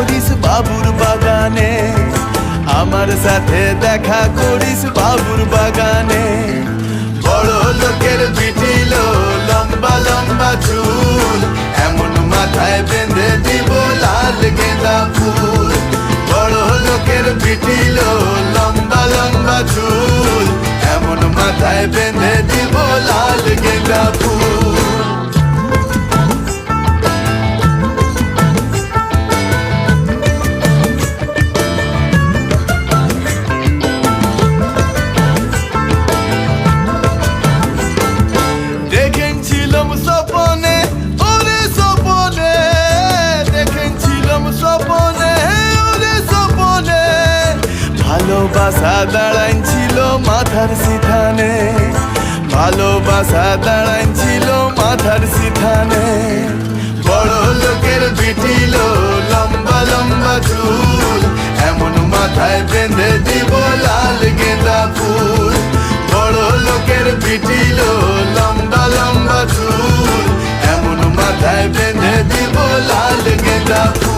করিস বাবুর বাগানে, আমার সাথে দেখা করিস বাবুর বাগানে। বড় লোকের বিটিল লম্বা লম্বা চুল, এমন মাথায় বেঁধে দিব লাল গেঁদা ফুল। বড় লোকের বিটিল লম্বা লম্বা চুল, এমন মাথায় বেঁধে দিব লাল গেঁদা ফুল। দেখেছিলাম স্বপনে, ওরে স্বপনে, দেখেছিলাম স্বপনে, ওরে স্বপনে। ভালোবাসা দাঁড়াইছিল মাথার সিথানে, ভালোবাসা দাঁড়াইছিল মাথার সিথানে। বড় লোকের বিটিল লম্বা লম্বা চুল, এমন মাথায় বেঁধে দিব লাল গেঁদা ফুল। বড় লোকের বিটিল লম্বা লম্বা চুল, এমন মাথায় বেঁধে দিব লাল গেঁদা ফুল।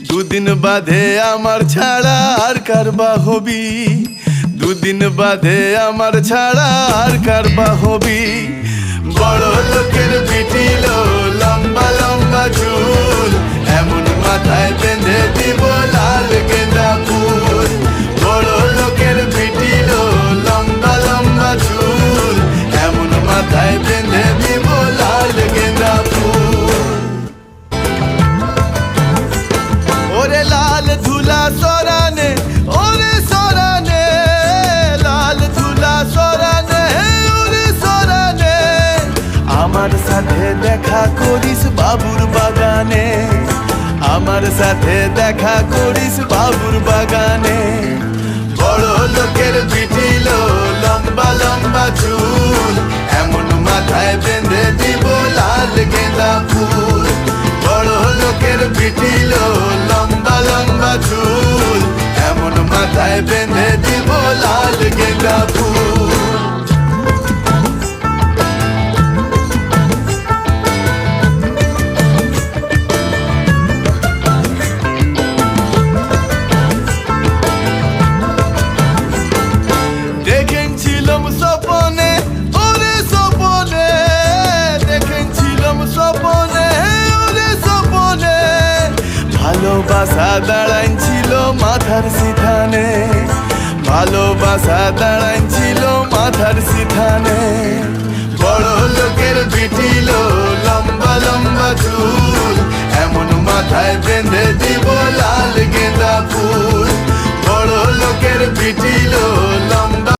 দুদিন বাদে আমার ছাড়া আর কারবা হবি, দুদিন বাদে আমার ছাড়া আর কারবা হবি। বড় লোকের বিটিল লম্বা লম্বা চুল, এমন মাথায় বেঁধে দিব লাল গেঁদা ফুল। বড় লোকের বিটিল লম্বা লম্বা চুল, এমন মাথায় বেঁধে দিব লাল গেঁদা ফুল। ওরে লাল ধুলা সরানে, ওরে সরানে, লাল ধুলা সরানে, ওরে সরানে। আমার সাথে দেখা করিস বাবুর বাগানে, আমার সাথে দেখা করিস বাবুর বাগানে। বড় লোকের বিটিল লম্বা লম্বা চুল, এমন মাথায় বেঁধে দিব লাল গেঁদা ফুল। বড় লোকের বিটিল লম্বা লম্বা চুল, এমন মাথায় বেঁধে দিব লাল গেঁদা ফুল। দেখেছিলাম স্বপনে, ওরে স্বপনে, দেখেছিলাম স্বপনে, ওরে স্বপনে। ভালোবাসা দাঁড়াইছিল মাথার সিথানে, ভালোবাসা দাঁড়াইছিল মাথার সিথানে। বড় লোকের বিটিল লম্বা লম্বা চুল, এমন মাথায় বেঁধে দিব লাল গেঁদা ফুল। বড় লোকের বিটিল